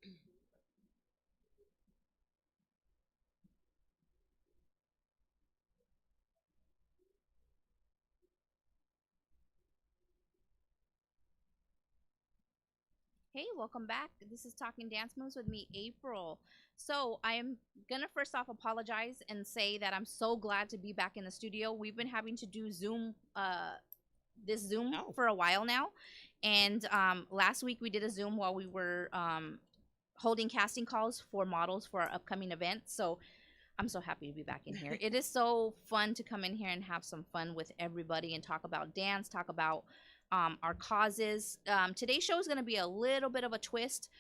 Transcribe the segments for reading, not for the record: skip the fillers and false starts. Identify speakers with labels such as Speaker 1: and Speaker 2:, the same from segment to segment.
Speaker 1: Hey, welcome back. This is Talking Dance Moves with me, April. So, I am going to first off apologize and say that I'm so glad to be back in the studio. We've been having to do this Zoom
Speaker 2: Oh,
Speaker 1: for a while now. And last week we did a Zoom while we were holding casting calls for models for our upcoming event. So, I'm so happy to be back in here. It is so fun to come in here and have some fun with everybody and talk about dance, talk about our causes. Today's show is going to be a little bit of a twist.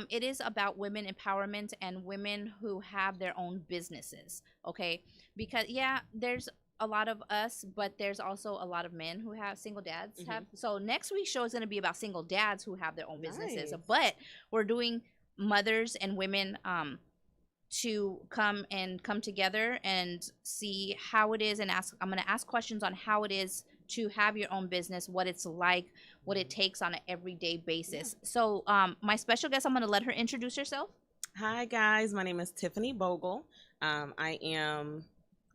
Speaker 1: It is about women empowerment and women who have their own businesses. Okay, because yeah, there's a lot of us, but there's also a lot of men who have single dads. Have so next week's show is going to be about single dads who have their own businesses.
Speaker 2: nice.
Speaker 1: But we're doing mothers and women to come together and see how it is and ask I'm going to ask questions on how it is to have your own business, what it's like, what it takes on an everyday basis. So my special guest, I'm going to let her introduce herself.
Speaker 2: Hi, guys. My name is Tiffany Bogle. I am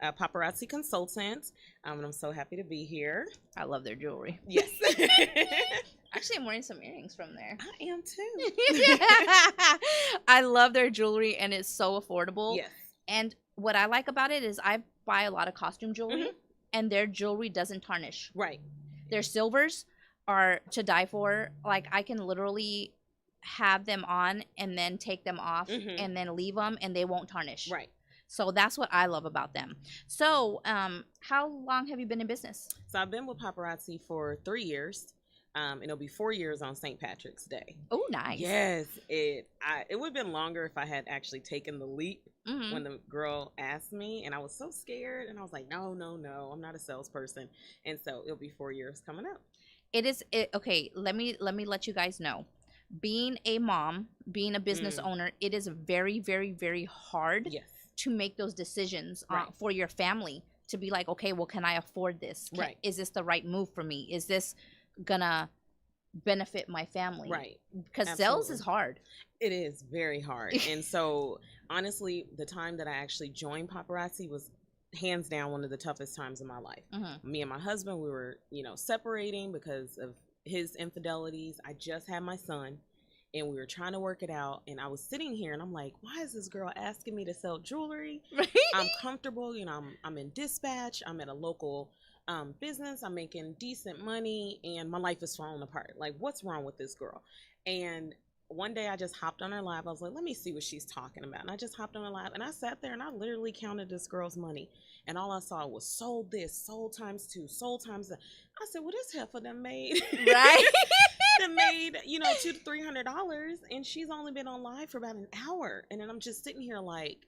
Speaker 2: a paparazzi consultant, and I'm so happy to be here.
Speaker 1: I love their jewelry.
Speaker 2: Yes.
Speaker 1: Actually, I'm wearing some earrings from there.
Speaker 2: I am too.
Speaker 1: I love their jewelry and it's so affordable.
Speaker 2: Yes.
Speaker 1: And what I like about it is I buy a lot of costume jewelry and their jewelry doesn't tarnish.
Speaker 2: Right.
Speaker 1: Their silvers are to die for. Like I can literally have them on and then take them off and then leave them and they won't tarnish.
Speaker 2: Right.
Speaker 1: So that's what I love about them. So how long have you been in business?
Speaker 2: So I've been with paparazzi for 3 years. And it'll be 4 years on St. Patrick's Day.
Speaker 1: Oh, nice.
Speaker 2: Yes, it would have been longer if I had actually taken the leap when the girl asked me, and I was so scared, and I was like, no, I'm not a salesperson, and so it'll be 4 years coming up.
Speaker 1: Okay. Let me let you guys know. Being a mom, being a business owner, it is very, very, very hard
Speaker 2: Yes.
Speaker 1: to make those decisions
Speaker 2: Right.
Speaker 1: for your family. To be like, okay, well, can I afford this?
Speaker 2: Right.
Speaker 1: Is this the right move for me? Is this gonna benefit my family?
Speaker 2: Right.
Speaker 1: Because sales
Speaker 2: Absolutely.
Speaker 1: is hard.
Speaker 2: It is very hard. And so, honestly, the time that I actually joined paparazzi was hands down one of the toughest times in my life. Me and my husband, we were, separating because of his infidelities. I just had my son and we were trying to work it out. And I was sitting here and I'm like, why is this girl asking me to sell jewelry?
Speaker 1: Right.
Speaker 2: I'm comfortable. I'm in dispatch. I'm at a local business. I'm making decent money and my life is falling apart. Like, what's wrong with this girl? And one day I just hopped on her live. I was like, let me see what she's talking about. And I just hopped on her live and I sat there and I literally counted this girl's money. And all I saw was sold this, sold times two, sold times that. I said, well, this heifer done made
Speaker 1: Right.
Speaker 2: done made, $200 to $300, and she's only been on live for about an hour. And then I'm just sitting here like,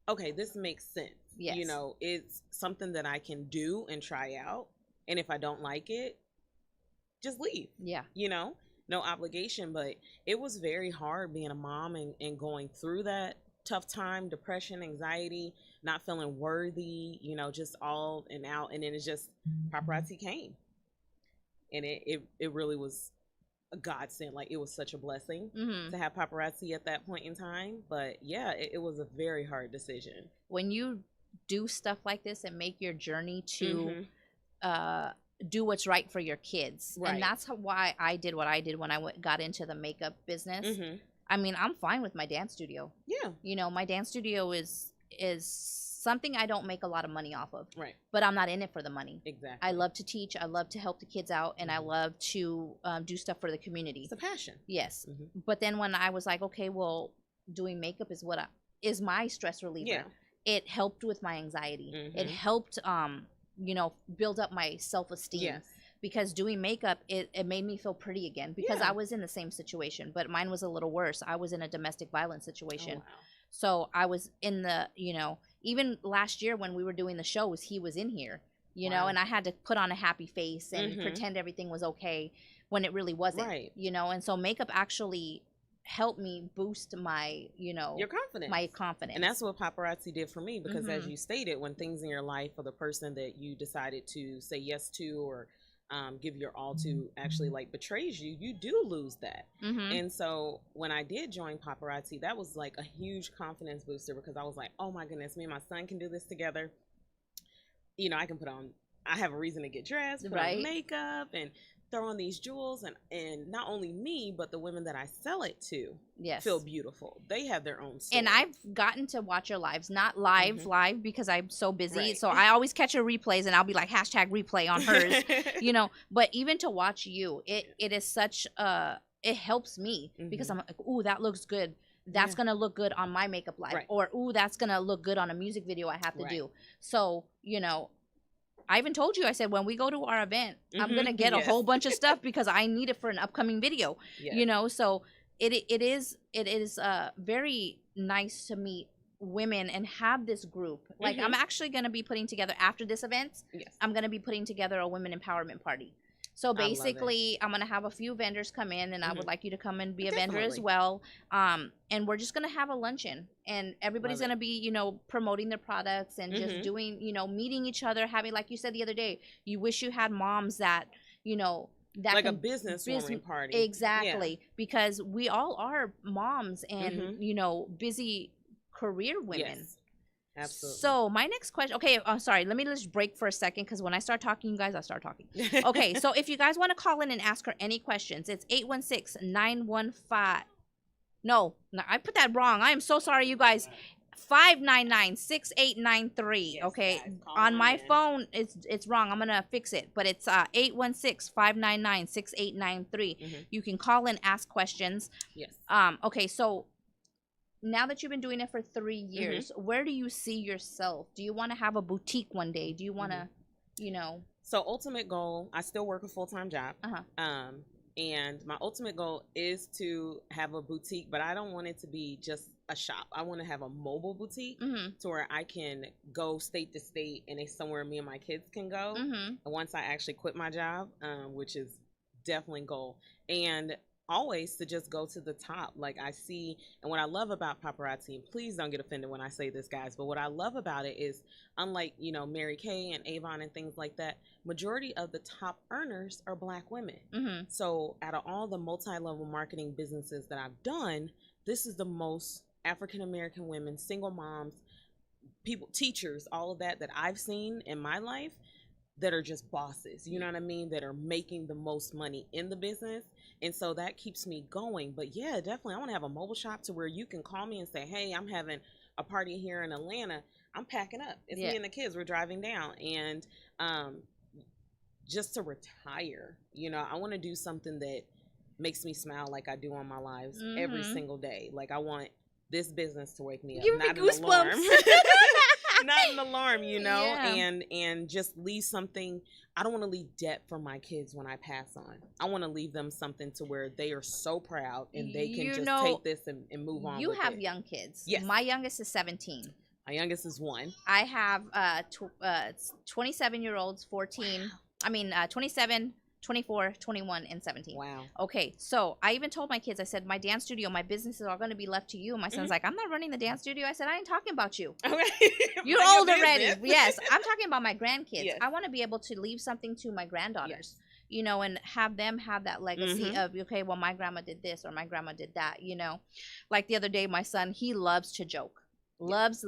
Speaker 2: okay, this makes sense.
Speaker 1: Yes.
Speaker 2: It's something that I can do and try out. And if I don't like it, just leave.
Speaker 1: Yeah.
Speaker 2: No obligation. But it was very hard being a mom and going through that tough time, depression, anxiety, not feeling worthy, just all and out. And then it's just paparazzi came. And it really was a godsend. Like, it was such a blessing to have paparazzi at that point in time. But yeah, it was a very hard decision.
Speaker 1: When you do stuff like this and make your journey to do what's right for your kids,
Speaker 2: Right.
Speaker 1: and that's why I did what I did when I got into the makeup business. I mean, I'm fine with my dance studio.
Speaker 2: Yeah.
Speaker 1: My dance studio is something I don't make a lot of money off of.
Speaker 2: Right.
Speaker 1: But I'm not in it for the money.
Speaker 2: Exactly.
Speaker 1: I love to teach. I love to help the kids out, and I love to do stuff for the community.
Speaker 2: It's a passion.
Speaker 1: Yes. But then when I was like, okay, well, doing makeup is is my stress reliever.
Speaker 2: Yeah.
Speaker 1: It helped with my anxiety. It helped, build up my self-esteem.
Speaker 2: Yes.
Speaker 1: Because doing makeup, it made me feel pretty again. Because
Speaker 2: Yeah.
Speaker 1: I was in the same situation, but mine was a little worse. I was in a domestic violence situation.
Speaker 2: Oh, wow.
Speaker 1: So I was in the, even last year when we were doing the shows, he was in here,
Speaker 2: Wow.
Speaker 1: and I had to put on a happy face and pretend everything was okay when it really wasn't.
Speaker 2: Right.
Speaker 1: And so makeup actually helped me boost my,
Speaker 2: Your confidence.
Speaker 1: my confidence.
Speaker 2: And that's what paparazzi did for me, because as you stated, when things in your life or the person that you decided to say yes to or give your all to actually like betrays you, you do lose that.
Speaker 1: Mm-hmm.
Speaker 2: And so when I did join paparazzi, that was like a huge confidence booster because I was like, oh my goodness, me and my son can do this together. You know, I have a reason to get dressed, put on makeup, and throw on these jewels, and not only me, but the women that I sell it to feel beautiful. They have their own story.
Speaker 1: And I've gotten to watch your lives, not live because I'm so busy. So I always catch your replays, and I'll be like #replay on hers, you know. But even to watch you, it is such it helps me because I'm like, ooh, that looks good. That's gonna look good on my makeup live, or ooh, that's gonna look good on a music video I have to do. So, you know, I even told you, I said, when we go to our event, I'm going to get a whole bunch of stuff because I need it for an upcoming video, you know? So it is very nice to meet women and have this group. Like, I'm actually going to be putting together, after this event, I'm going to be putting together a women empowerment party. So basically, I'm going to have a few vendors come in, and I would like you to come and be a vendor as well. And we're just going to have a luncheon, and everybody's going to be, you know, promoting their products and just doing, you know, meeting each other, having, like you said the other day, you wish you had moms that, you know, that
Speaker 2: like a business party.
Speaker 1: Exactly. Because we all are moms and, you know, busy career women.
Speaker 2: Yes. Absolutely.
Speaker 1: So my next question, okay, sorry, let me just break for a second because when I start talking, you guys, I start talking. Okay, so if you guys want to call in and ask her any questions, it's 816-915. No, I put that wrong. I am so sorry, you guys. 599-6893. Okay, on my phone, it's wrong. I'm gonna fix it, but it's 816-599-6893. You can call and ask questions.
Speaker 2: Yes.
Speaker 1: Okay, so now that you've been doing it for 3 years, where do you see yourself? Do you want to have a boutique one day? Do you want to, you know?
Speaker 2: So ultimate goal, I still work a full-time job. And my ultimate goal is to have a boutique, but I don't want it to be just a shop. I want to have a mobile boutique to where I can go state to state, and it's somewhere me and my kids can go. And once I actually quit my job, which is definitely a goal. And always to just go to the top. Like I see, and what I love about paparazzi, and please don't get offended when I say this, guys, but what I love about it is, unlike, you know, Mary Kay and Avon and things like that, majority of the top earners are Black women. So out of all the multi-level marketing businesses that I've done, this is the most African American women, single moms, people, teachers, all of that I've seen in my life that are just bosses, you know what I mean, that are making the most money in the business. And so that keeps me going. But yeah, definitely, I want to have a mobile shop to where you can call me and say, hey, I'm having a party here in Atlanta. I'm packing up. It's me and the kids. We're driving down. And just to retire, you know, I want to do something that makes me smile like I do on my lives every single day. Like I want this business to wake me up.
Speaker 1: Give me goosebumps.
Speaker 2: Not an alarm, you know, and just leave something. I don't want to leave debt for my kids when I pass on. I want to leave them something to where they are so proud and they can take this and move on.
Speaker 1: You have young kids.
Speaker 2: Yes.
Speaker 1: My youngest is 17.
Speaker 2: My youngest is 1.
Speaker 1: I have 27-year-olds, 14. Wow. I mean, 27, 24, 21, and 17.
Speaker 2: Wow.
Speaker 1: Okay, so I even told my kids, I said, my dance studio, my business is all going to be left to you. My son's like, I'm not running the dance studio. I said, I ain't talking about you. Okay. You're old already. Yes, I'm talking about my grandkids. Yes. I want to be able to leave something to my granddaughters, you know, and have them have that legacy of, okay, well, my grandma did this or my grandma did that, you know. Like the other day, my son, he loves to joke. Loves.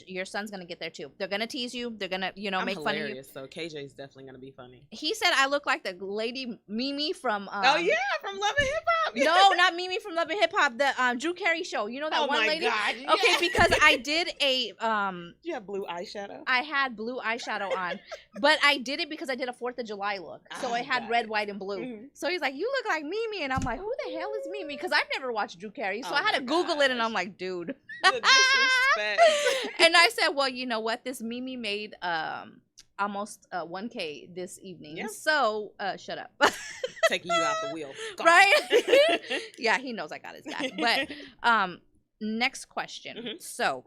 Speaker 1: Your son's gonna get there too. They're gonna tease you. They're gonna, you know, make fun of you.
Speaker 2: So KJ's definitely gonna be funny.
Speaker 1: He said I look like the lady Mimi from.
Speaker 2: Oh yeah, from Love and Hip Hop.
Speaker 1: No, not Mimi from Love and Hip Hop. The Drew Carey show. You know that one lady.
Speaker 2: God,
Speaker 1: okay, because I did a.
Speaker 2: You have blue eyeshadow.
Speaker 1: I had blue eyeshadow on, but I did it because I did a 4th of July look. So I had red, white, and blue. So he's like, "You look like Mimi," and I'm like, "Who the hell is Mimi?" Because I've never watched Drew Carey, so I had to Google it, and I'm like, "Dude."
Speaker 2: The disrespect.
Speaker 1: And I said, well, you know what? This Mimi made almost 1K this evening. Yeah. So shut up.
Speaker 2: Taking you out the wheel.
Speaker 1: Right? Yeah, he knows I got his back. But next question. So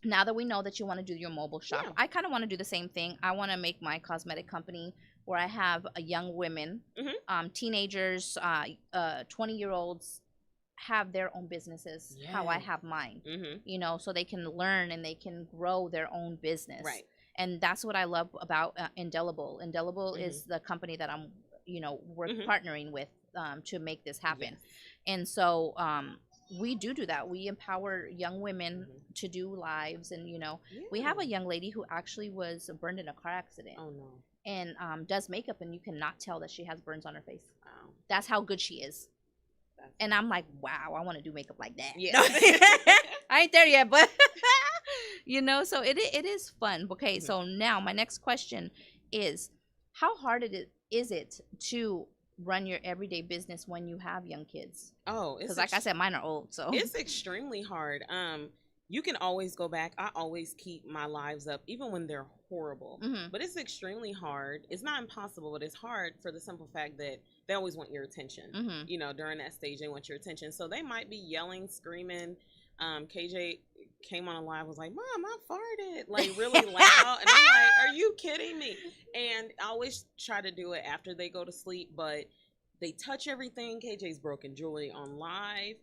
Speaker 1: now that we know that you want to do your mobile shop, I kind of want to do the same thing. I want to make my cosmetic company where I have young women, teenagers, 20-year-olds, have their own businesses how I have mine, you know, so they can learn and they can grow their own business.
Speaker 2: Right.
Speaker 1: And that's what I love about Indelible. Indelible
Speaker 2: Mhm.
Speaker 1: is the company that I'm, we're
Speaker 2: Mhm.
Speaker 1: partnering with to make this happen.
Speaker 2: Yes.
Speaker 1: And so we do that. We empower young women
Speaker 2: Mhm.
Speaker 1: to do lives. And, we have
Speaker 2: Yeah.
Speaker 1: a young lady who actually was burned in a car accident
Speaker 2: Oh no.
Speaker 1: and does makeup, and you cannot tell that she has burns on her face.
Speaker 2: Wow.
Speaker 1: That's how good she is.
Speaker 2: That's
Speaker 1: And I'm like, wow, I want to do makeup like that.
Speaker 2: Yeah.
Speaker 1: I ain't there yet, but so it is fun. Okay,
Speaker 2: Mhm.
Speaker 1: so now my next question is, how hard is it to run your everyday business when you have young kids?
Speaker 2: Oh,
Speaker 1: Because like I said, mine are old, so
Speaker 2: it's extremely hard. You can always go back. I always keep my lives up, even when they're horrible.
Speaker 1: Mhm.
Speaker 2: But it's extremely hard. It's not impossible, but it's hard for the simple fact that they always want your attention.
Speaker 1: Mhm.
Speaker 2: During that stage, they want your attention. So they might be yelling, screaming. KJ came on a live, was like, "Mom, I farted," like really loud, and I'm like, "Are you kidding me?" And I always try to do it after they go to sleep, but they touch everything. KJ's broken jewelry on live.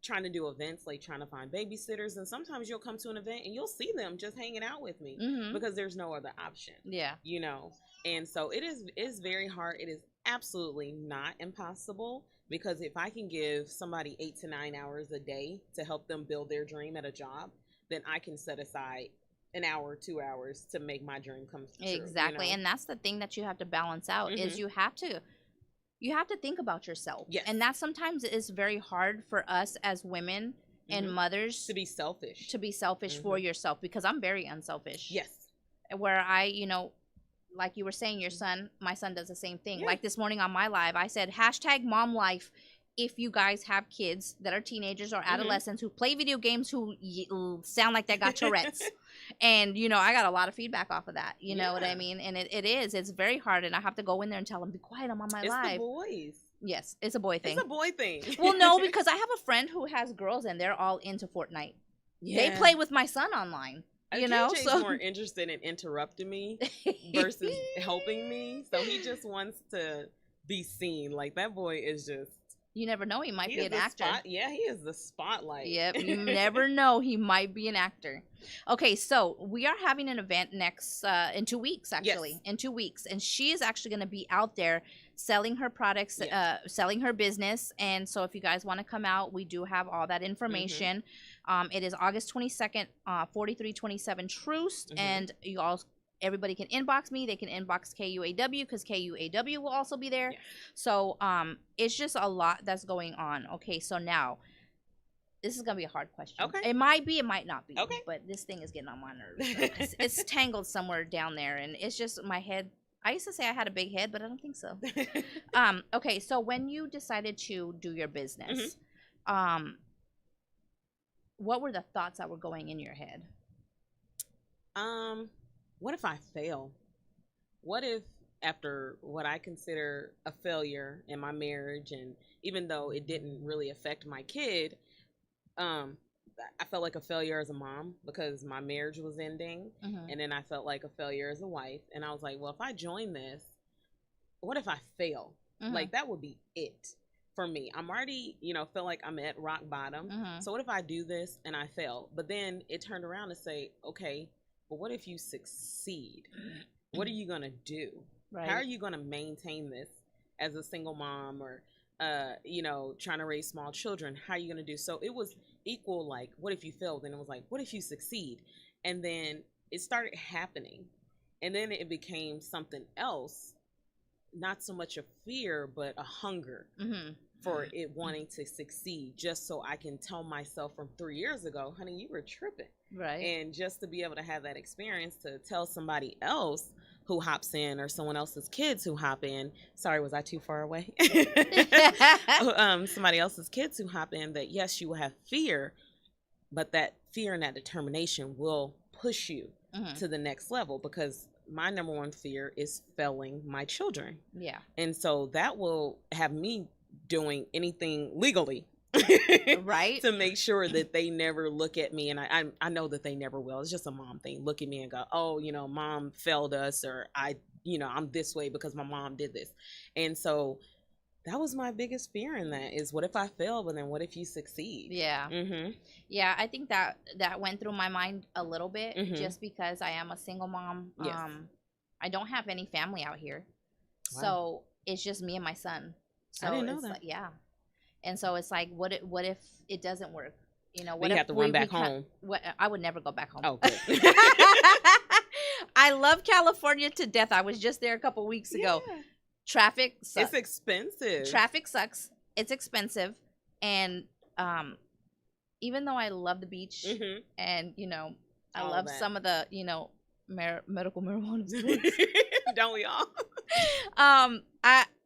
Speaker 2: Trying to do events, like trying to find babysitters, and sometimes you'll come to an event and you'll see them just hanging out with me
Speaker 1: Mhm.
Speaker 2: because there's no other option.
Speaker 1: Yeah.
Speaker 2: And so it is very hard. It is absolutely not impossible, because if I can give somebody 8 to 9 hours a day to help them build their dream at a job, then I can set aside an hour, 2 hours to make my dream come true.
Speaker 1: Exactly. And that's the thing that you have to balance out is
Speaker 2: Mhm.
Speaker 1: you have to think about yourself.
Speaker 2: Yes.
Speaker 1: And that sometimes is very hard for us as women and
Speaker 2: Mhm.
Speaker 1: mothers
Speaker 2: To be selfish.
Speaker 1: for yourself, because I'm very unselfish.
Speaker 2: Yes.
Speaker 1: Where like you were saying, my son does the same thing.
Speaker 2: Yeah.
Speaker 1: Like this morning on my live, I said #MomLife if you guys have kids that are teenagers or adolescents who play video games who sound like they got Tourette's. And I got a lot of feedback off of that. You know what I
Speaker 2: Yeah.
Speaker 1: mean? And it's very hard, and I have to go in there and tell them, be quiet, I'm on my
Speaker 2: It's
Speaker 1: live.
Speaker 2: the boys.
Speaker 1: Yes, it's a boy thing.
Speaker 2: It's a boy thing.
Speaker 1: Well, no, because I have a friend who has girls and they're all into Fortnite. They play with my son online.
Speaker 2: KJ's
Speaker 1: so
Speaker 2: more interested in interrupting me versus helping me. So he just wants to be seen. Like, that boy is just.
Speaker 1: You never know, he might
Speaker 2: He
Speaker 1: be
Speaker 2: is
Speaker 1: an
Speaker 2: the
Speaker 1: actor.
Speaker 2: Yeah, he is the spotlight.
Speaker 1: Yep, you never know, he might be an actor. Okay, so we are having an event next in 2 weeks, actually.
Speaker 2: Yes.
Speaker 1: In 2 weeks, and she is actually going to be out there selling her products,
Speaker 2: Yes.
Speaker 1: selling her business. And so if you guys want to come out, we do have all that information. It is August 22nd, 4327 Troost, and everybody can inbox me. They can inbox KUAW, because KUAW will also be there.
Speaker 2: Yes.
Speaker 1: So it's just a lot that's going on. Okay, so now this is gonna be a hard question.
Speaker 2: Okay.
Speaker 1: It might be, it might not be.
Speaker 2: Okay.
Speaker 1: But this thing is getting on my nerves. It's tangled somewhere down there, and it's just my head. I used to say I had a big head, but I don't think so. Okay, so when you decided to do your business, what were the thoughts that were going in your head?
Speaker 2: What if I fail? What if, after what I consider a failure in my marriage, and even though it didn't really affect my kid, I felt like a failure as a mom because my marriage was ending, and then I felt like a failure as a wife. And I was like, well, if I join this, what if I fail? Like, that would be it for me. I'm already, feel like I'm at rock bottom. So what if I do this and I fail? But then it turned around to say, okay, but what if you succeed? What are you going to do?
Speaker 1: Right.
Speaker 2: How are you going to maintain this as a single mom, or, trying to raise small children? How are you going to do? So it was equal, like, what if you failed? And it was like, what if you succeed? And then it started happening. And then it became something else, not so much a fear, but a hunger for it wanting to succeed, just so I can tell myself from 3 years ago, honey, you were tripping.
Speaker 1: Right.
Speaker 2: And just to be able to have that experience to tell somebody else who hops in, or someone else's kids who hop in. Sorry, was I too far away? Somebody else's kids who hop in, that yes, you will have fear, but that fear and that determination will push you to the next level, because my number one fear is failing my children.
Speaker 1: Yeah.
Speaker 2: And so that will have me doing anything legally
Speaker 1: right,
Speaker 2: to make sure that they never look at me, and I know that they never will. It's just a mom thing. Look at me and go, oh, mom failed us, or I'm this way because my mom did this. And so That was my biggest fear in that is what if I fail, but then what if you succeed?
Speaker 1: Yeah.
Speaker 2: Mm-hmm.
Speaker 1: Yeah, I think that went through my mind a little bit,
Speaker 2: Mhm.
Speaker 1: just because I am a single mom.
Speaker 2: Yes.
Speaker 1: I don't have any family out here.
Speaker 2: Wow.
Speaker 1: So it's just me and my son. So
Speaker 2: I didn't know
Speaker 1: it's
Speaker 2: that.
Speaker 1: like, yeah. And so it's like, what if it doesn't work? You know,
Speaker 2: But
Speaker 1: what
Speaker 2: you
Speaker 1: if
Speaker 2: have to run back home.
Speaker 1: I would never go back home.
Speaker 2: Oh, good.
Speaker 1: I love California to death. I was just there a couple weeks ago.
Speaker 2: Yeah.
Speaker 1: Traffic sucks.
Speaker 2: It's expensive.
Speaker 1: Traffic sucks. It's expensive. And even though I love the beach,
Speaker 2: Mhm.
Speaker 1: and I
Speaker 2: All
Speaker 1: love
Speaker 2: that.
Speaker 1: some of the medical marijuana.
Speaker 2: Don't we all?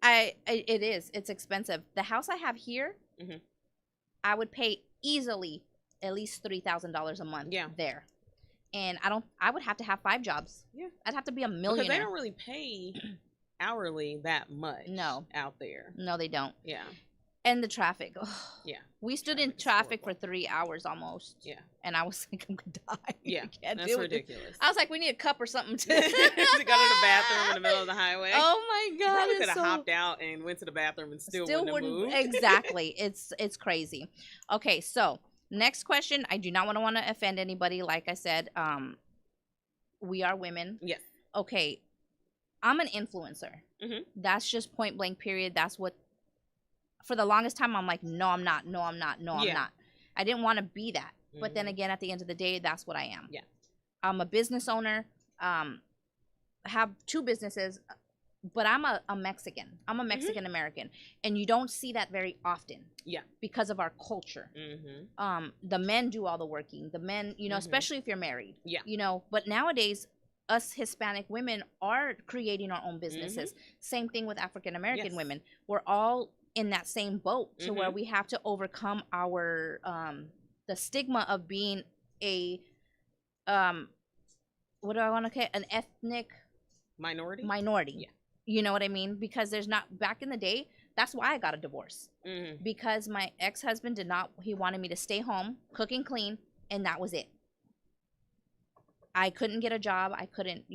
Speaker 1: It's expensive. The house I have here,
Speaker 2: Mhm.
Speaker 1: I would pay easily at least $3,000 a month.
Speaker 2: Yeah.
Speaker 1: There, and I would have to have 5 jobs.
Speaker 2: Yeah.
Speaker 1: I'd have to be a millionaire.
Speaker 2: Because they don't really pay hourly that much.
Speaker 1: No.
Speaker 2: Out there.
Speaker 1: No, they don't.
Speaker 2: Yeah.
Speaker 1: And the traffic.
Speaker 2: Yeah.
Speaker 1: We stood in
Speaker 2: Traffic is
Speaker 1: traffic
Speaker 2: horrible.
Speaker 1: for 3 hours almost.
Speaker 2: Yeah.
Speaker 1: And I was like, I'm gonna die.
Speaker 2: Yeah.
Speaker 1: I can't
Speaker 2: That's
Speaker 1: deal with this.
Speaker 2: ridiculous.
Speaker 1: I was like, we need a cup or something to
Speaker 2: To go to the bathroom in the middle of the highway.
Speaker 1: Oh my
Speaker 2: You
Speaker 1: god!
Speaker 2: probably
Speaker 1: it's
Speaker 2: could have
Speaker 1: so-
Speaker 2: hopped out and went to the bathroom and still wouldn't have moved.
Speaker 1: Exactly. It's crazy. Okay, so next question. I do not want to offend anybody. Like I said, we are women.
Speaker 2: Yes.
Speaker 1: Okay, I'm an influencer.
Speaker 2: Mhm.
Speaker 1: That's just point blank. Period. That's what. For the longest time, I'm like, no, I'm not. No, I'm not. No, I'm
Speaker 2: Yeah.
Speaker 1: not. I didn't want to be that. But then
Speaker 2: Mhm.
Speaker 1: again, at the end of the day, that's what I am.
Speaker 2: Yeah.
Speaker 1: I'm a business owner. I have 2 businesses, but I'm a Mexican. I'm a Mexican American, and you don't see that very often.
Speaker 2: Yeah.
Speaker 1: Because of our culture.
Speaker 2: Mm-hmm.
Speaker 1: The men do all the working. The men,
Speaker 2: Mhm.
Speaker 1: especially if you're married.
Speaker 2: Yeah.
Speaker 1: But nowadays, us Hispanic women are creating our own businesses. Same thing with African American
Speaker 2: Yes.
Speaker 1: women. We're all in that same boat to where
Speaker 2: Mhm.
Speaker 1: we have to overcome our the stigma of being a what do I want to call it? An ethnic
Speaker 2: Minority.
Speaker 1: Yeah. You know what I mean? Because there's not, back in the day, that's why I got a divorce.
Speaker 2: Mm-hmm.
Speaker 1: Because my ex-husband he wanted me to stay home, cook and clean, and that was it. I couldn't get a job. I couldn't,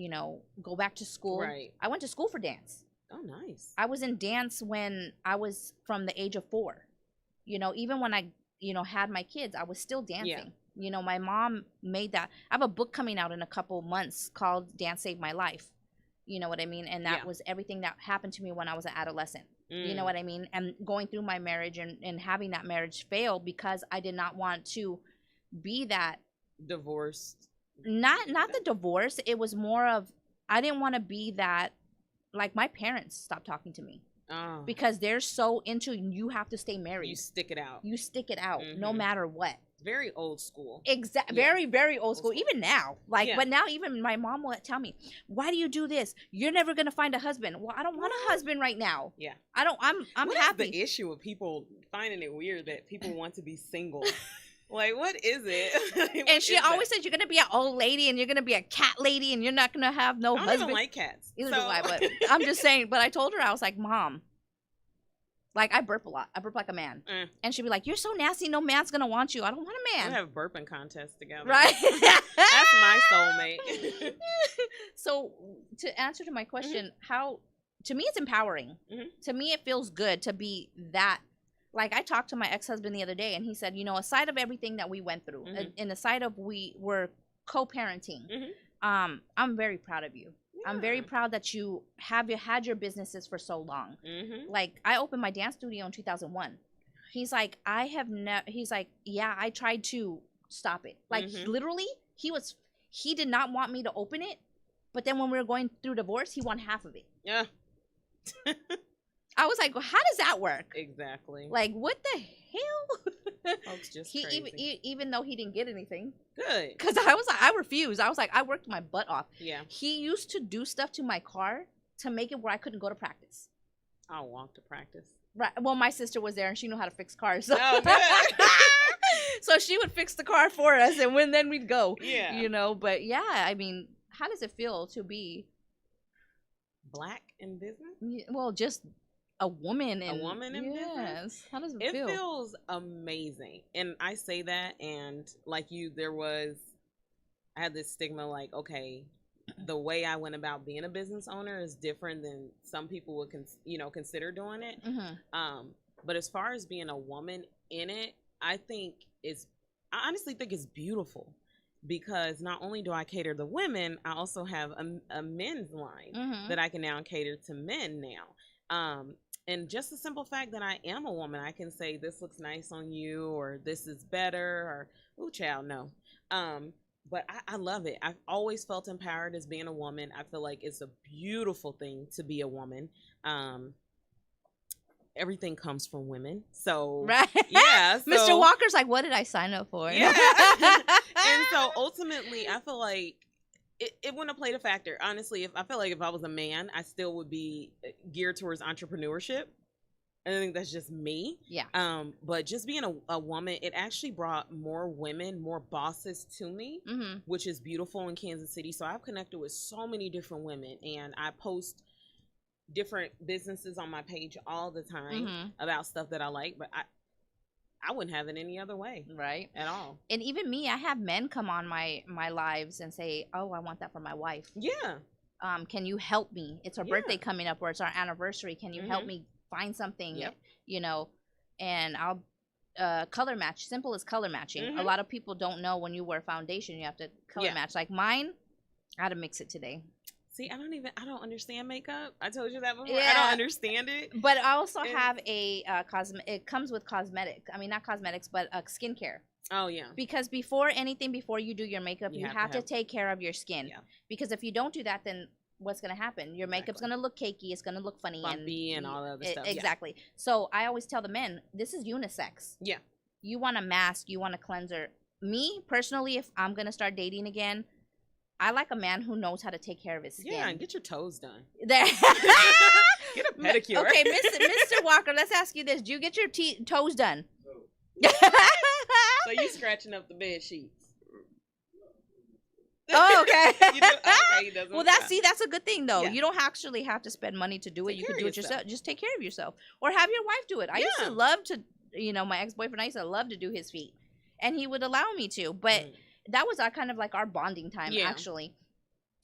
Speaker 1: go back to school.
Speaker 2: Right.
Speaker 1: I went to school for dance.
Speaker 2: Oh, nice.
Speaker 1: I was in dance when I was from the age of 4. Even when I, had my kids, I was still dancing. My mom made that. I have a book coming out in a couple months called Dance Saved My Life. You know what I mean? And that was everything that happened to me when I was an adolescent. You know what I mean? And going through my marriage and having that marriage fail because I did not want to be that.
Speaker 2: Divorced.
Speaker 1: Not the divorce. It was more of, I didn't want to be that. Like, my parents stopped talking to me.
Speaker 2: Oh.
Speaker 1: Because they're so into, you have to stay married.
Speaker 2: You stick it out.
Speaker 1: No matter what.
Speaker 2: Very old school.
Speaker 1: Exactly. Very, very old school. Even now. But now even my mom will tell me, why do you do this? You're never going to find a husband. Well, I don't want a husband right now.
Speaker 2: Yeah.
Speaker 1: I'm
Speaker 2: what
Speaker 1: happy.
Speaker 2: Is the issue with people finding it weird that people want to be single? Like, what is it?
Speaker 1: And she always said, you're going to be an old lady and you're going to be a cat lady and you're not going to have no husband. I don't
Speaker 2: even like cats.
Speaker 1: Either do I, but I'm just saying. But I told her, I was like, Mom, like, I burp a lot. I burp like a man. And she'd be like, you're so nasty. No man's going to want you. I don't want a man.
Speaker 2: We have burping contests together.
Speaker 1: Right?
Speaker 2: That's my soulmate.
Speaker 1: So to answer to my question, to me, it's empowering. To me, it feels good to be that. Like, I talked to my ex-husband the other day, and he said, aside of everything that we went through, and aside of we were co-parenting, I'm very proud of you. Yeah. I'm very proud that you had your businesses for so long. Like, I opened my dance studio in 2001. He's like, he's like, yeah, I tried to stop it. Like, literally, he did not want me to open it, but then when we were going through divorce, he won half of it.
Speaker 2: Yeah.
Speaker 1: I was like, well, how does that work?
Speaker 2: Exactly.
Speaker 1: Like, what the hell?
Speaker 2: Folks just crazy.
Speaker 1: Even though he didn't get anything.
Speaker 2: Good.
Speaker 1: Because I was like, I refused. I was like, I worked my butt off.
Speaker 2: Yeah.
Speaker 1: He used to do stuff to my car to make it where I couldn't go to practice.
Speaker 2: I'll walk to practice.
Speaker 1: Right. Well, my sister was there and she knew how to fix cars. So.
Speaker 2: Oh, good.
Speaker 1: So she would fix the car for us, and then we'd go.
Speaker 2: Yeah.
Speaker 1: But yeah, I mean, how does it feel to be
Speaker 2: Black in business?
Speaker 1: Well, just a woman in
Speaker 2: business.
Speaker 1: How does it feel?
Speaker 2: It feels amazing. And I say that, and like you, I had this stigma like, okay, the way I went about being a business owner is different than some people would consider doing it. But as far as being a woman in it, I honestly think it's beautiful, because not only do I cater to women, I also have a men's line that I can now cater to men now. And just the simple fact that I am a woman, I can say this looks nice on you, or this is better, or ooh, child, no. But I love it. I've always felt empowered as being a woman. I feel like it's a beautiful thing to be a woman. Everything comes from women. So,
Speaker 1: right.
Speaker 2: Yeah. So,
Speaker 1: Mr. Walker's like, what did I sign up for?
Speaker 2: Yeah. And so ultimately, I feel like it wouldn't have played a factor. Honestly, I feel like if I was a man, I still would be geared towards entrepreneurship. I think that's just me.
Speaker 1: Yeah.
Speaker 2: But just being a woman, it actually brought more women, more bosses to me, which is beautiful in Kansas City. So I've connected with so many different women, and I post different businesses on my page all the time about stuff that I like, but I wouldn't have it any other way,
Speaker 1: right?
Speaker 2: At all.
Speaker 1: And even me, I have men come on my lives and say, "Oh, I want that for my wife."
Speaker 2: Yeah.
Speaker 1: Can you help me? It's our birthday coming up, or it's our anniversary. Can you help me find something?
Speaker 2: Yep.
Speaker 1: You know, and I'll color match. Simple as color matching. A lot of people don't know when you wear foundation, you have to color match. Like mine, I had to mix it today.
Speaker 2: See, I don't understand makeup. I told you that before.
Speaker 1: Yeah.
Speaker 2: I don't understand it.
Speaker 1: But I also have a it comes with cosmetic. I mean, not cosmetics, but skincare.
Speaker 2: Oh, yeah.
Speaker 1: Because before you do your makeup, you have to take care of your skin. Yeah. Because if you don't do that, then what's going to happen? Your makeup's going to look cakey. It's going to look funny.
Speaker 2: Bumpy and all that other stuff.
Speaker 1: Exactly. Yeah. So I always tell the men, this is unisex.
Speaker 2: Yeah.
Speaker 1: You want a mask. You want a cleanser. Me, personally, if I'm going to start dating again, I like a man who knows how to take care of his skin.
Speaker 2: Yeah, and get your toes done.
Speaker 1: There.
Speaker 2: Get a pedicure.
Speaker 1: Okay, Mr. Walker, let's ask you this. Do you get your toes done?
Speaker 2: No. So you scratching up the bed sheets.
Speaker 1: Oh, okay.
Speaker 2: You do? Okay, he doesn't.
Speaker 1: Well, that's a good thing, though.
Speaker 2: Yeah.
Speaker 1: You don't actually have to spend money to do it.
Speaker 2: Take
Speaker 1: You
Speaker 2: care
Speaker 1: can
Speaker 2: of
Speaker 1: do it
Speaker 2: yourself.
Speaker 1: yourself. Just take care of yourself. Or have your wife do it. I used
Speaker 2: Yeah.
Speaker 1: to love to, my ex-boyfriend, I used to love to do his feet. And he would allow me to. But that was kind of like our bonding time, actually.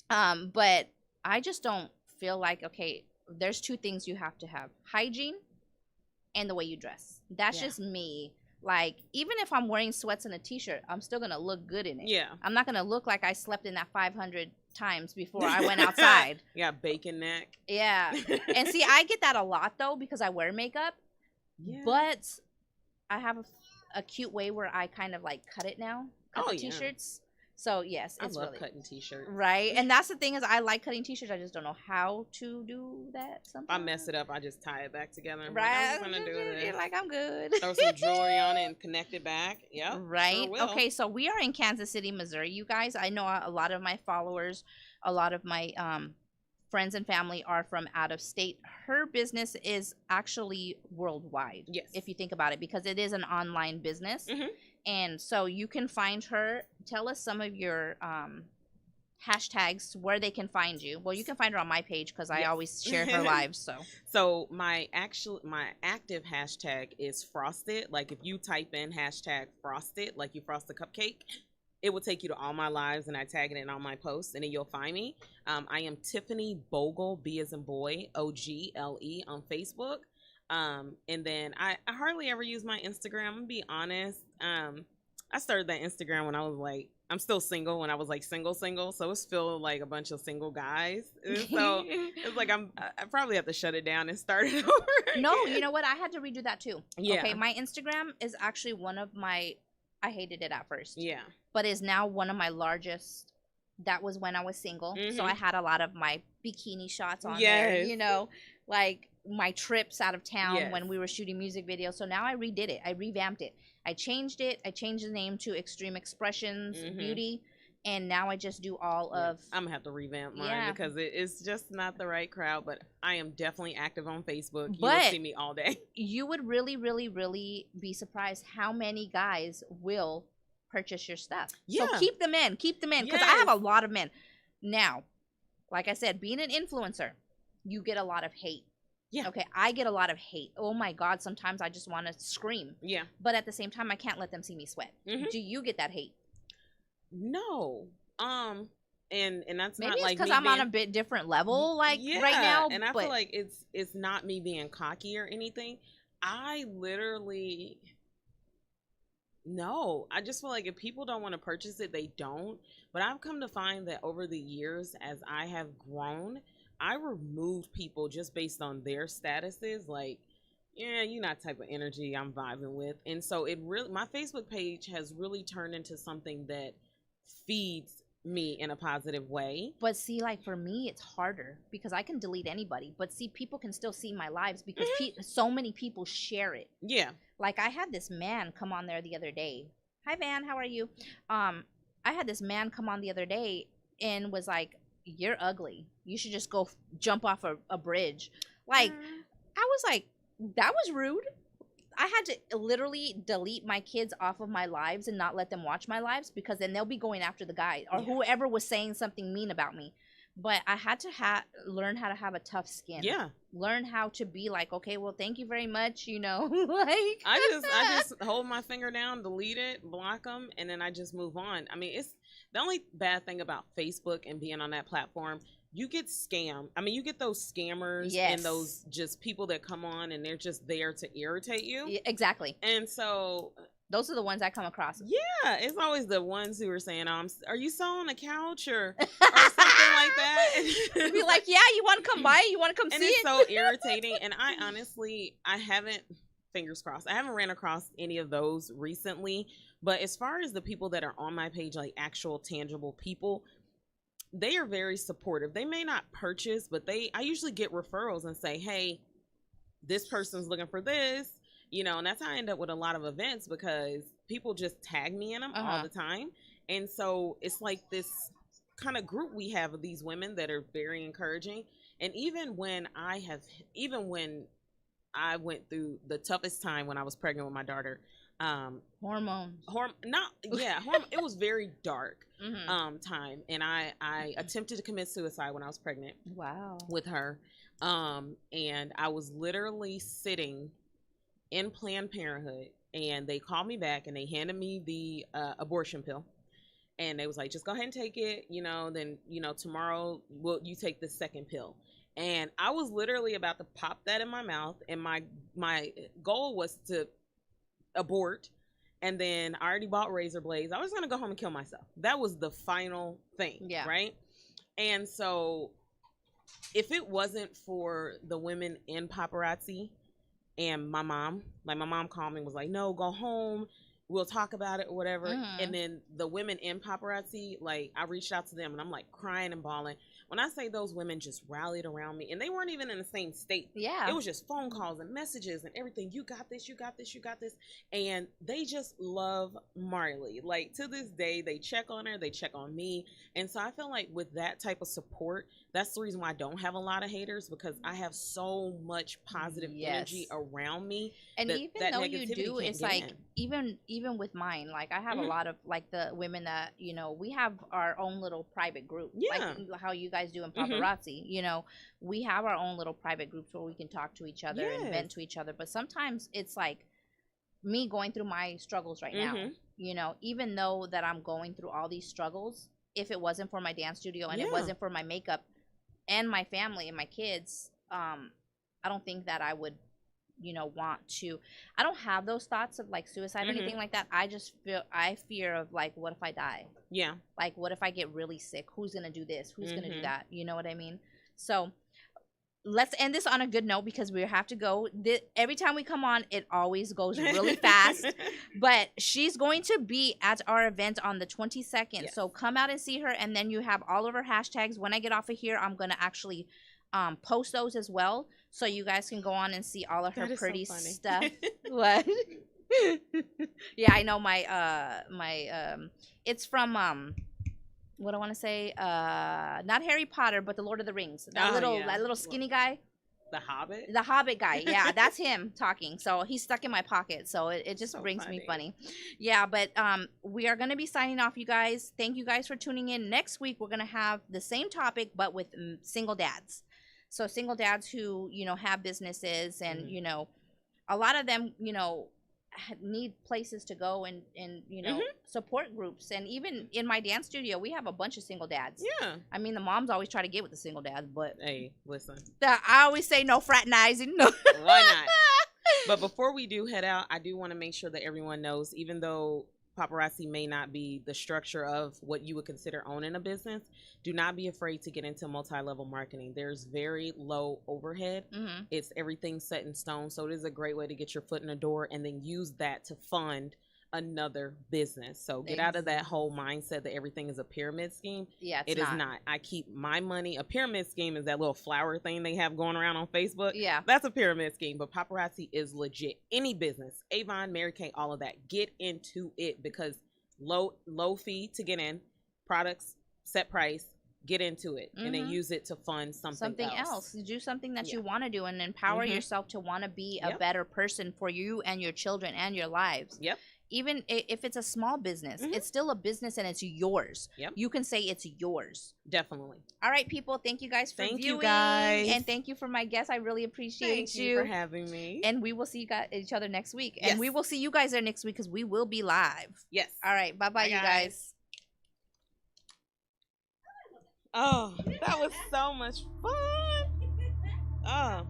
Speaker 1: But I just don't feel like, okay, there's two things you have to have: hygiene and the way you dress. That's just me. Like, even if I'm wearing sweats and a t-shirt, I'm still gonna look good in it.
Speaker 2: Yeah.
Speaker 1: I'm not gonna look like I slept in that 500 times before I went outside.
Speaker 2: Yeah, bacon neck.
Speaker 1: Yeah. And see, I get that a lot though, because I wear makeup. Yeah. But I have a cute way where I kind of like cut it now. Cut the t-shirts. So yes, it's
Speaker 2: I love
Speaker 1: really
Speaker 2: cutting t-shirts.
Speaker 1: Right. And that's the thing, is I like cutting t-shirts. I just don't know how to do that sometimes.
Speaker 2: If I mess it up, I just tie it back together. I'm
Speaker 1: right.
Speaker 2: Like, I'm just gonna do this.
Speaker 1: You're like, I'm good.
Speaker 2: Throw some jewelry on it and connect it back. Yeah.
Speaker 1: Right.
Speaker 2: Sure will.
Speaker 1: Okay, so we are in Kansas City, Missouri, you guys. I know a lot of my followers, a lot of my friends and family are from out of state. Her business is actually worldwide.
Speaker 2: Yes.
Speaker 1: If you think about it, because it is an online business. And so you can find her. Tell us some of your hashtags where they can find you. Well, you can find her on my page because I always share her lives.
Speaker 2: So my active hashtag is frosted. Like if you type in hashtag frosted, like you frost a cupcake, it will take you to all my lives, and I tag it in all my posts, and then you'll find me. I am Tiffany Bogle, B as in boy, OGLE on Facebook. And then I hardly ever use my Instagram. I'm gonna be honest. I started that Instagram when I was like, I'm still single, when I was like single. So it's still like a bunch of single guys. And so it's like I probably have to shut it down and start it over.
Speaker 1: No,
Speaker 2: again.
Speaker 1: you know what? I had to redo that too.
Speaker 2: Yeah.
Speaker 1: Okay, my Instagram is actually one of my, I hated it at first.
Speaker 2: Yeah.
Speaker 1: But is now one of my largest. That was when I was single. So I had a lot of my bikini shots on there, like my trips out of town when we were shooting music videos. So now I redid it. I revamped it. I changed it. I changed the name to Extreme Expressions Beauty. And now I just do all of...
Speaker 2: I'm going to have to revamp mine because it's just not the right crowd. But I am definitely active on Facebook. You will see me all day. You
Speaker 1: would really, really, really be surprised how many guys will purchase your stuff. So keep them in. Keep them in. Because I have a lot of men. Now, like I said, being an influencer, you get a lot of hate. Yeah. Okay, I get a lot of hate. Oh my God, sometimes I just want to scream. Yeah. But at the same time, I can't let them see me sweat. Do you get that hate?
Speaker 2: No. and that's
Speaker 1: Maybe
Speaker 2: not
Speaker 1: it's
Speaker 2: like
Speaker 1: because
Speaker 2: me
Speaker 1: I'm on
Speaker 2: being
Speaker 1: a bit different level, like right
Speaker 2: yeah,
Speaker 1: now.
Speaker 2: and I feel
Speaker 1: But
Speaker 2: like it's not me being cocky or anything. I literally no, I just feel like if people don't want to purchase it, they don't. But I've come to find that over the years, as I have grown, I remove people just based on their statuses. Like, yeah, you're not the type of energy I'm vibing with. And so it really, my Facebook page has really turned into something that feeds me in a positive way.
Speaker 1: But see, like for me, it's harder because I can delete anybody. But see, people can still see my lives because so many people share it.
Speaker 2: Yeah.
Speaker 1: Like I had this man come on there the other day. Hi, Van. How are you? I had this man come on the other day and was like, "You're ugly. You should just go jump off a bridge." Like I was like, that was rude. I had to literally delete my kids off of my lives and not let them watch my lives because then they'll be going after the guy or
Speaker 2: Yeah.
Speaker 1: whoever was saying something mean about me. But I had to learn how to have a tough skin.
Speaker 2: Yeah.
Speaker 1: Learn how to be like, okay, well, thank you very much. You know, like
Speaker 2: I just hold my finger down, delete it, block them, and then I just move on. I mean, it's the only bad thing about Facebook and being on that platform. You get scammed. I mean, you get those scammers
Speaker 1: Yes.
Speaker 2: and those just people that come on and they're just there to irritate you.
Speaker 1: Yeah, exactly.
Speaker 2: And so,
Speaker 1: those are the ones I come across.
Speaker 2: yeah, it's always the ones who are saying, "Are you selling a couch or something like that?"
Speaker 1: Be like, "Yeah, you want to come by? You want to come
Speaker 2: and
Speaker 1: see
Speaker 2: it's
Speaker 1: it?"
Speaker 2: so irritating. And I honestly, I haven't, fingers crossed, I haven't ran across any of those recently. But as far as the people that are on my page, like actual tangible people, they are very supportive. They may not purchase, but I usually get referrals and say, "Hey, this person's looking for this," you know, and that's how I end up with a lot of events because people just tag me in them all the time. And so it's like this kind of group we have of these women that are very encouraging. And even when I went through the toughest time when I was pregnant with my daughter,
Speaker 1: Hormones.
Speaker 2: It was very dark time, and I attempted to commit suicide when I was pregnant.
Speaker 1: Wow.
Speaker 2: With her, and I was literally sitting in Planned Parenthood, and they called me back and they handed me the abortion pill, and they was like, "Just go ahead and take it, you know. Then tomorrow you take the second pill." And I was literally about to pop that in my mouth, and my goal was to abort, and then I already bought razor blades. I was gonna go home and kill myself. That was the final thing.
Speaker 1: Yeah.
Speaker 2: Right. And so if it wasn't for the women in paparazzi and my mom called me and was like, "No, go home, we'll talk about it," or whatever. And then the women in paparazzi, like, I reached out to them and I'm like crying and bawling. When I say those women just rallied around me, and they weren't even in the same state.
Speaker 1: Yeah.
Speaker 2: It was just phone calls and messages and everything. "You got this, you got this, you got this." And they just love Marley. Like, to this day, they check on her, they check on me. And so I feel like with that type of support, that's the reason why I don't have a lot of haters, because I have so much positive energy around me.
Speaker 1: And even though you do, it's like
Speaker 2: in.
Speaker 1: even with mine, like I have a lot of like the women that, you know, we have our own little private group.
Speaker 2: Yeah.
Speaker 1: Like how you guys do in paparazzi. You know, we have our own little private groups where we can talk to each other and vent to each other. But sometimes it's like me going through my struggles right now. You know, even though that I'm going through all these struggles, if it wasn't for my dance studio and it wasn't for my makeup and my family and my kids, I don't think that I would, you know, want to. I don't have those thoughts of like suicide or anything like that. I fear of like, what if I die?
Speaker 2: Yeah.
Speaker 1: Like, what if I get really sick? Who's gonna do this? Who's gonna do that? You know what I mean? So let's end this on a good note because we have to go. Every time we come on, it always goes really fast. But she's going to be at our event on the 22nd. Yes. So come out and see her. And then you have all of her hashtags. When I get off of here, I'm going to actually post those as well. So you guys can go on and see all of her pretty stuff. What? Yeah, I know it's from what I want to say, not Harry Potter, but the Lord of the Rings. That little skinny guy.
Speaker 2: The Hobbit?
Speaker 1: The Hobbit guy. Yeah, that's him talking. So he's stuck in my pocket. So it just brings me funny. Yeah, but we are going to be signing off, you guys. Thank you guys for tuning in. Next week, we're going to have the same topic, but with single dads. So single dads who, you know, have businesses and, you know, a lot of them, you know, need places to go and support groups. And even in my dance studio, we have a bunch of single dads.
Speaker 2: Yeah.
Speaker 1: I mean, the moms always try to get with the single dads, but
Speaker 2: Hey, listen.
Speaker 1: I always say no fraternizing. No.
Speaker 2: Why not? But before we do head out, I do want to make sure that everyone knows, even though paparazzi may not be the structure of what you would consider owning a business, do not be afraid to get into multi-level marketing. There's very low overhead.
Speaker 1: Mm-hmm.
Speaker 2: It's everything set in stone. So it is a great way to get your foot in the door and then use that to fund another business. So get out of that whole mindset that everything is a pyramid scheme.
Speaker 1: Yeah,
Speaker 2: it is not. I keep my money. A pyramid scheme is that little flower thing they have going around on Facebook.
Speaker 1: Yeah,
Speaker 2: that's a pyramid scheme. But paparazzi is legit. Any business, Avon, Mary Kay, all of that, get into it, because low fee to get in, products, set price. Get into it, and then use it to fund something else.
Speaker 1: Do something that you want to do, and empower yourself to want to be a better person for you and your children and your lives.
Speaker 2: Yep.
Speaker 1: Even if it's a small business, it's still a business and it's yours.
Speaker 2: Yep.
Speaker 1: You can say it's yours.
Speaker 2: Definitely.
Speaker 1: All right, people. Thank you guys for viewing.
Speaker 2: You guys.
Speaker 1: And thank you for my guests. I really appreciate
Speaker 2: Thank you for having me.
Speaker 1: And we will see each other next week.
Speaker 2: Yes.
Speaker 1: And we will see you guys there next week because we will be live.
Speaker 2: Yes.
Speaker 1: All right. Bye-bye, you guys.
Speaker 2: Oh, that was so much fun. Oh.